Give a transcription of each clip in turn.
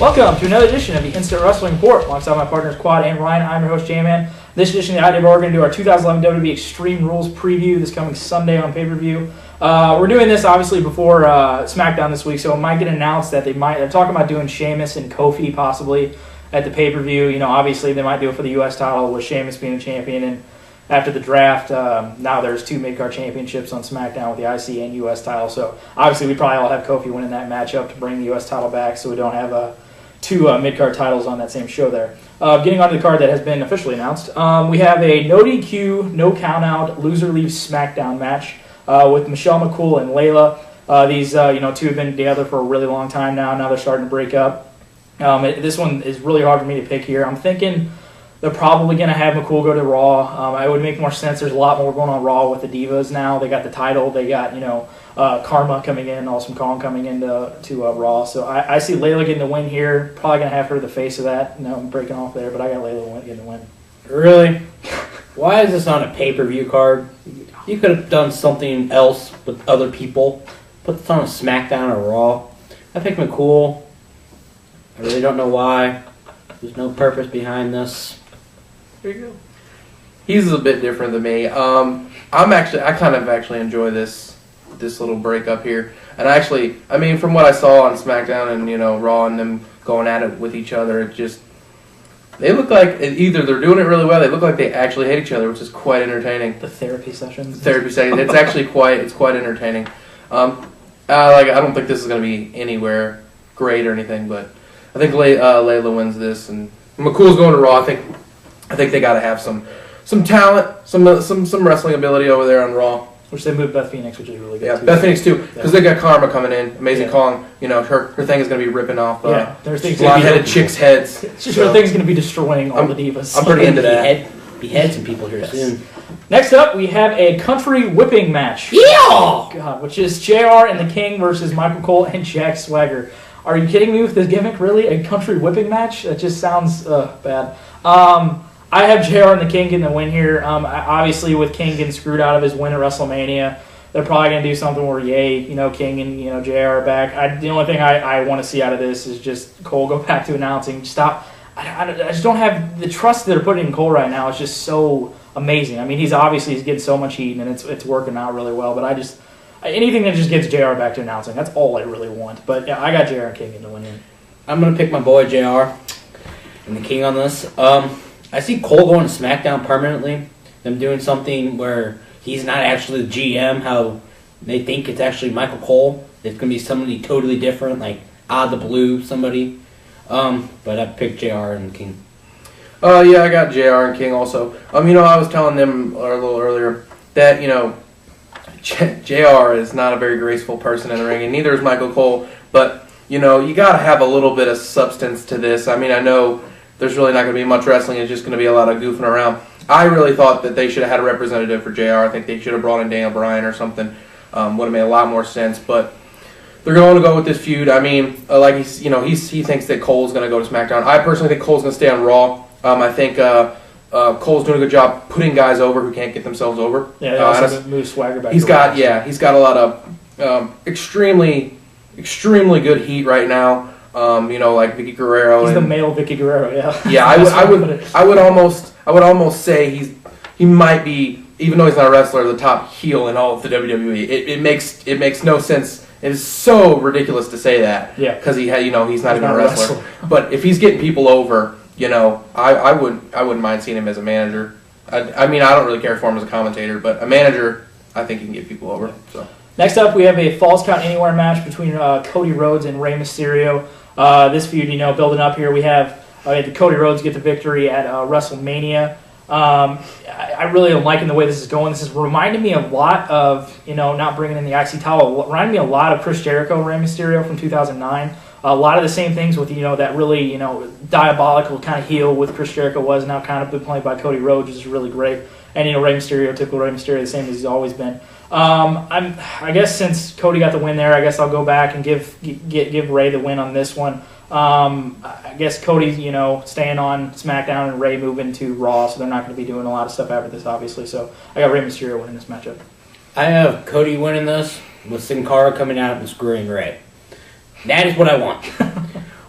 Welcome to another edition of the Instant Wrestling Report. Alongside my partners Quad and Ryan, I'm your host J-Man. This edition of the IWR, we're going to do our 2011 WWE Extreme Rules preview this coming Sunday on pay-per-view. We're doing this obviously before SmackDown this week, so it might get announced that they're talking about doing Sheamus and Kofi possibly at the pay-per-view. You know, obviously they might do it for the U.S. title with Sheamus being the champion, and after the draft, now there's two mid-card championships on SmackDown with the IC and U.S. title, so obviously we probably all have Kofi winning that matchup to bring the U.S. title back, so we don't have two mid-card titles on that same show there. Getting onto the card that has been officially announced, we have a no DQ, no count-out, loser leaves SmackDown match with Michelle McCool and Layla. These two have been together for a really long time now. Now they're starting to break up. This one is really hard for me to pick here. I'm thinking they're probably going to have McCool go to Raw. It would make more sense. There's a lot more going on Raw with the Divas now. They got the title. They got, Karma coming in, Awesome Kong coming into Raw. So I see Layla getting the win here. Probably going to have her the face of that. No, I'm breaking off there, but I got Layla getting the win. Really? Why is this on a pay-per-view card? You could have done something else with other people. Put this on a SmackDown or Raw. I picked McCool. I really don't know why. There's no purpose behind this. There you go. He's a bit different than me. I kind of actually enjoy this little breakup here. And from what I saw on SmackDown and Raw and them going at it with each other, they look like either they're doing it really well. They look like they actually hate each other, which is quite entertaining. The therapy sessions. It's actually quite entertaining. I don't think this is going to be anywhere great or anything, but I think Layla wins this, and McCool's going to Raw. I think they got to have some talent, some wrestling ability over there on Raw. Which they moved Beth Phoenix, which is really good. Yeah, too. Beth Phoenix too, because they got Karma coming in. Amazing Kong, her thing is going to be ripping off blonde-headed chicks' heads. Her thing's going to be destroying all the divas. I'm pretty into that. Behead some people here soon. Next up, we have a country whipping match. Yeah! God, which is JR and the King versus Michael Cole and Jack Swagger. Are you kidding me with this gimmick? Really? A country whipping match? That just sounds bad. I have JR and the King getting the win here. Obviously, with King getting screwed out of his win at WrestleMania, they're probably going to do something where, King and JR are back. The only thing I want to see out of this is just Cole go back to announcing. Stop. I just don't have the trust that they're putting in Cole right now. It's just so amazing. I mean, he's getting so much heat, and it's working out really well. But anything that just gets JR back to announcing, that's all I really want. But yeah, I got JR and King in the win. I'm going to pick my boy JR and the King on this. I see Cole going to SmackDown permanently. Them doing something where he's not actually the GM, how they think it's actually Michael Cole. It's going to be somebody totally different, like out of the blue, somebody. But I picked JR and King. I got JR and King also. I was telling them a little earlier that, JR is not a very graceful person in the ring, and neither is Michael Cole. But, you got to have a little bit of substance to this. I know there's really not going to be much wrestling. It's just going to be a lot of goofing around. I really thought that they should have had a representative for JR. I think they should have brought in Daniel Bryan or something. Would have made a lot more sense. But they're going to go with this feud. He thinks that Cole's going to go to SmackDown. I personally think Cole's going to stay on Raw. I think Cole's doing a good job putting guys over who can't get themselves over. Yeah, they also move Swagger back. He's got a lot of extremely good heat right now. Like Vicky Guerrero. He's the male Vicky Guerrero. Yeah. Yeah, I would almost say he might be, even though he's not a wrestler, the top heel in all of the WWE. It makes no sense. It is so ridiculous to say that. Yeah. Because he's not even a wrestler. But if he's getting people over, I wouldn't mind seeing him as a manager. I don't really care for him as a commentator, but a manager, I think he can get people over. So. Next up, we have a Falls Count Anywhere match between Cody Rhodes and Rey Mysterio. This feud, building up here, we have Cody Rhodes get the victory at WrestleMania. I really am liking the way this is going. This is reminding me a lot of, not bringing in the IC title, reminding me a lot of Chris Jericho, Rey Mysterio from 2009. A lot of the same things with, that really, diabolical kind of heel with Chris Jericho was now kind of been played by Cody Rhodes, which is really great. And, Rey Mysterio, typical Rey Mysterio, the same as he's always been. I guess since Cody got the win there, I guess I'll go back and give Rey the win on this one. I guess Cody's, staying on SmackDown and Rey moving to Raw, so they're not going to be doing a lot of stuff after this, obviously. So I got Rey Mysterio winning this matchup. I have Cody winning this with Sin Cara coming out and screwing Rey. That is what I want.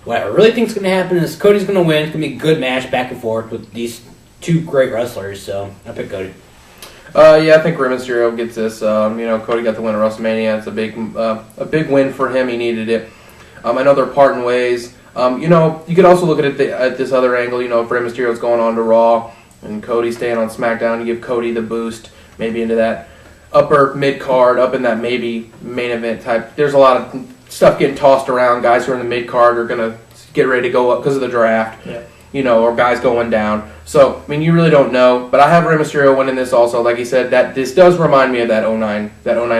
what I really think is going to happen is Cody's going to win. It's going to be a good match back and forth with these two great wrestlers. So I pick Cody. Yeah, I think Rey Mysterio gets this. Cody got the win at WrestleMania. It's a big win for him. He needed it. I know they're parting ways. You could also look at it at this other angle. If Rey Mysterio's going on to Raw and Cody's staying on SmackDown, you give Cody the boost maybe into that upper mid card, up in that maybe main event type. There's a lot of stuff getting tossed around. Guys who are in the mid card are gonna get ready to go up because of the draft. Yeah. Or guys going down. So you really don't know. But I have Rey Mysterio winning this also. Like he said, that this does remind me of that 09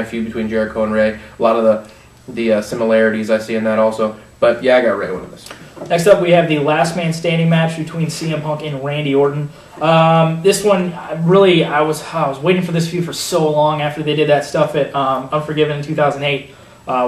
feud between Jericho and Rey. A lot of the similarities I see in that also. But yeah, I got Rey winning this. Next up, we have the last man standing match between CM Punk and Randy Orton. This one, I was waiting for this feud for so long after they did that stuff at Unforgiven in 2008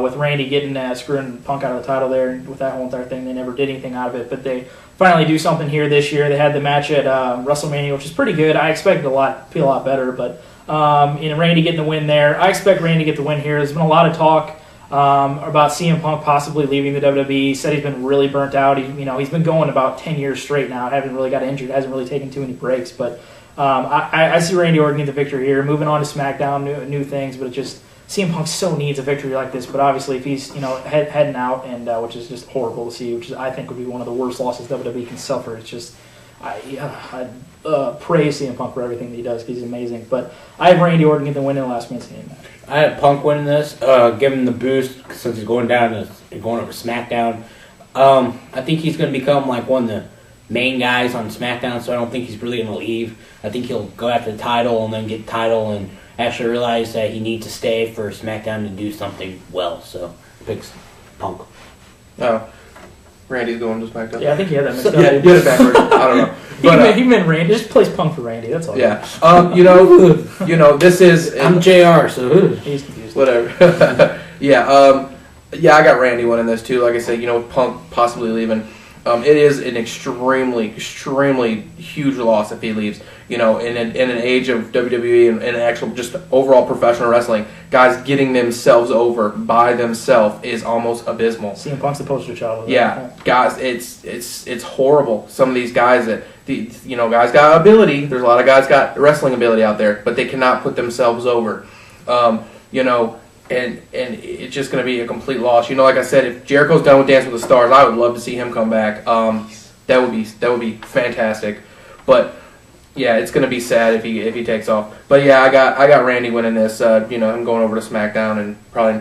with Randy getting screwing Punk out of the title there. And with that whole entire thing, they never did anything out of it. But they finally do something here this year. They had the match at WrestleMania, which is pretty good. I expected to be a lot better, but Randy getting the win there. I expect Randy to get the win here. There's been a lot of talk about CM Punk possibly leaving the WWE. He said he's been really burnt out. He's been going about 10 years straight now. Haven't really got injured. Hasn't really taken too many breaks. But I see Randy Orton get the victory here. Moving on to SmackDown, new things. But it just CM Punk so needs a victory like this. But obviously, if he's heading out, and which is just horrible to see, which I think would be one of the worst losses WWE can suffer. It's just I praise CM Punk for everything that he does because he's amazing. But I have Randy Orton get the win in the last man standing match. I have Punk winning this, give him the boost since he's going over SmackDown. I think he's going to become like one of the main guys on SmackDown, so I don't think he's really going to leave. I think he'll go after the title and then get the title and actually realize that he needs to stay for SmackDown to do something well. So picks Punk. Oh, Randy's going to SmackDown. Yeah, I think he had that mixed up. Yeah, he had it backwards. I don't know. But, he meant Randy. Just place Punk for Randy. That's all. Yeah. This is. I'm JR, so he's confused. Whatever. Yeah. I got Randy winning this too. Like I said, Punk possibly leaving. It is an extremely, extremely huge loss if he leaves. In an age of WWE and actual just overall professional wrestling, guys getting themselves over by themselves is almost abysmal. CM Punk's the poster child. Yeah, guys, it's horrible. Some of these guys guys got ability. There's a lot of guys got wrestling ability out there, but they cannot put themselves over. And it's just going to be a complete loss. Like I said, if Jericho's done with Dance with the Stars, I would love to see him come back. That would be fantastic. But yeah, it's going to be sad if he takes off. But yeah, I got Randy winning this. I'm going over to SmackDown and probably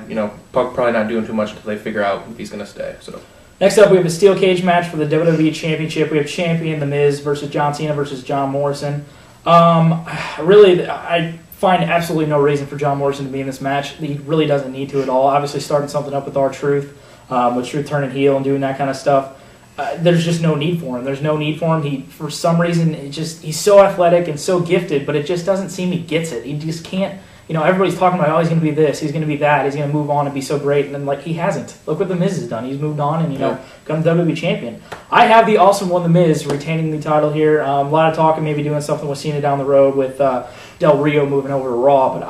Punk probably not doing too much until they figure out if he's going to stay. So. Next up, we have a steel cage match for the WWE Championship. We have champion The Miz versus John Cena versus John Morrison. I find absolutely no reason for John Morrison to be in this match. He really doesn't need to at all. Obviously, starting something up with R-Truth, with Truth turning heel and doing that kind of stuff. There's just no need for him. There's no need for him. He, for some reason, he's so athletic and so gifted, but it just doesn't seem he gets it. He just can't. Everybody's talking about, he's going to be this, he's going to be that, he's going to move on and be so great, and then, he hasn't. Look what The Miz has done. He's moved on and, become WWE champion. I have the awesome one, The Miz, retaining the title here. A lot of talk and maybe doing something with Cena down the road with Del Rio moving over to Raw, but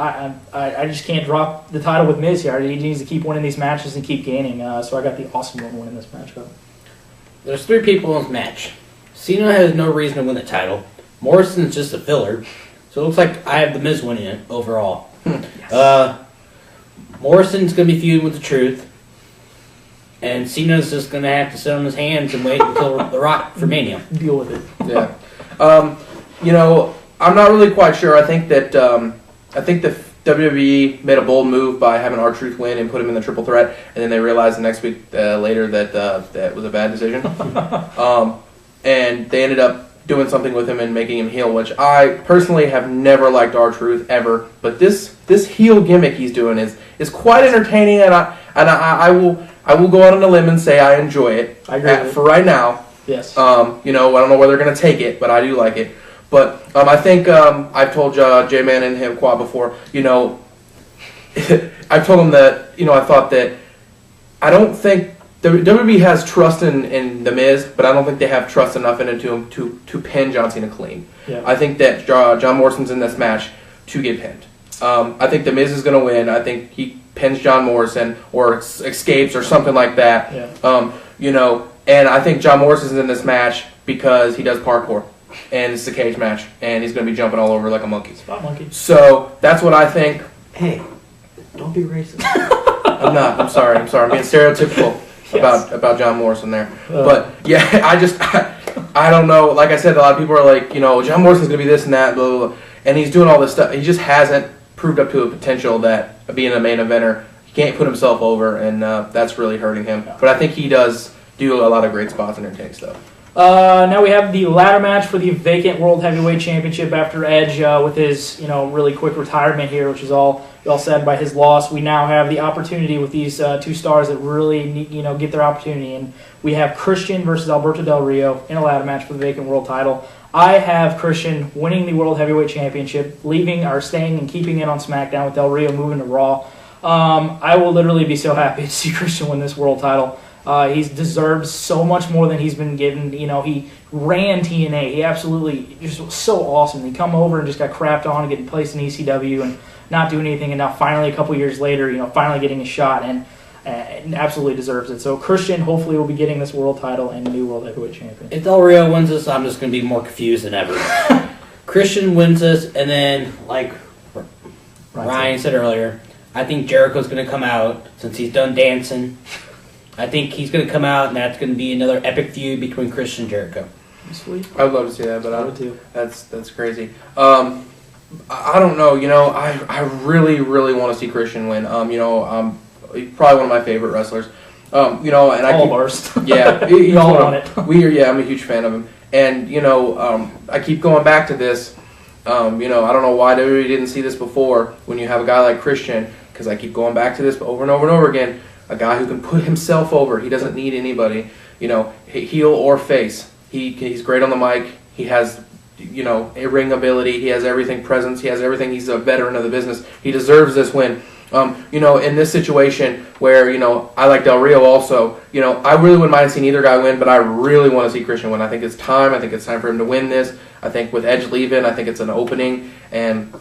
I just can't drop the title with Miz here. He needs to keep winning these matches and keep gaining, so I got the awesome one winning this matchup. There's 3 people in this match. Cena has no reason to win the title. Morrison's just a filler. So it looks like I have The Miz winning it overall. Yes. Morrison's going to be feuding with the Truth. And Cena's just going to have to sit on his hands and wait until The Rock for Mania. Deal with it. Yeah. I'm not really quite sure. I think that the WWE made a bold move by having R-Truth win and put him in the triple threat, and then they realized the next week later that that was a bad decision. And they ended up doing something with him and making him heel, which I personally have never liked R-Truth ever. But this heel gimmick he's doing is quite entertaining, and I will go out on a limb and say I enjoy it. I agree for right now. Yes. I don't know where they're going to take it, but I do like it. But I think I've told J-Man and him Quad before. I've told him that I thought that I don't think the WWE has trust in The Miz, but I don't think they have trust enough in it to pin John Cena clean. Yeah. I think that John Morrison's in this match to get pinned. I think The Miz is going to win. I think he pins John Morrison or escapes or something like that. Yeah. And I think John Morrison's in this match because he does parkour. And it's a cage match. And he's going to be jumping all over like a monkey. Spot monkey. So that's what I think. Hey, don't be racist. I'm not. I'm sorry. I'm being stereotypical about John Morrison there. But yeah, I don't know. Like I said, a lot of people are like, John Morrison's going to be this and that, blah, blah, blah. And he's doing all this stuff. He just hasn't proved up to a potential that being a main eventer, he can't put himself over, and that's really hurting him. But I think he does do a lot of great spots and entertaining stuff. Now we have the ladder match for the vacant World Heavyweight Championship after Edge with his really quick retirement here, which is all said by his loss. We now have the opportunity with these two stars that really need, get their opportunity, and we have Christian versus Alberto Del Rio in a ladder match for the vacant world title. I have Christian winning the World Heavyweight Championship, staying and keeping it on SmackDown with Del Rio moving to Raw. I will literally be so happy to see Christian win this world title. He deserves so much more than he's been given. He ran TNA. He absolutely just was so awesome. He come over and just got crapped on and getting placed in ECW and not doing anything. And now finally, a couple years later, finally getting a shot and absolutely deserves it. So Christian hopefully will be getting this world title and new World Heavyweight Champion. If Del Rio wins this, I'm just going to be more confused than ever. Christian wins this, and then, like Ryan said earlier, I think Jericho's going to come out since he's done dancing. I think he's going to come out, and that's going to be another epic feud between Christian and Jericho. Sweet. I would love to see that, but I would too. That's crazy. I don't know. I really, really want to see Christian win. He's probably one of my favorite wrestlers. And all of ours. Yeah, we all want it. I'm a huge fan of him. And I keep going back to this. I don't know why WWE didn't see this before. When you have a guy like Christian, because I keep going back to this over and over and over again. A guy who can put himself over. He doesn't need anybody. Heel or face. He's great on the mic. He has a ring ability. He has everything, presence. He has everything. He's a veteran of the business. He deserves this win. In this situation where, I like Del Rio also, I really wouldn't mind seeing either guy win, but I really want to see Christian win. I think it's time. I think it's time for him to win this. I think with Edge leaving, I think it's an opening, and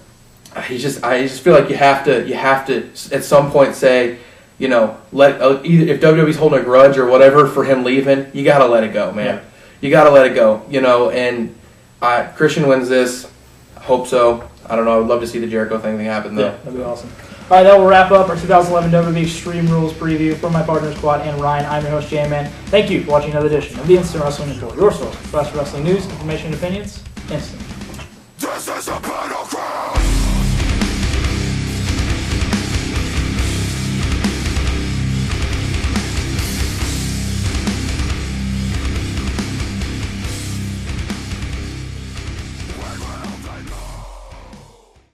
I just feel like you have to at some point say, if WWE's holding a grudge or whatever for him leaving, you got to let it go, man. Yeah. You got to let it go, and Christian wins this. I hope so. I don't know. I would love to see the Jericho thing happen, though. Yeah, that'd be awesome. All right, that will wrap up our 2011 WWE Extreme Rules preview. For my partners, Quad and Ryan, I'm your host, J-Man. Thank you for watching another edition of the Instant Wrestling Report, your source for wrestling news, information, and opinions, instantly.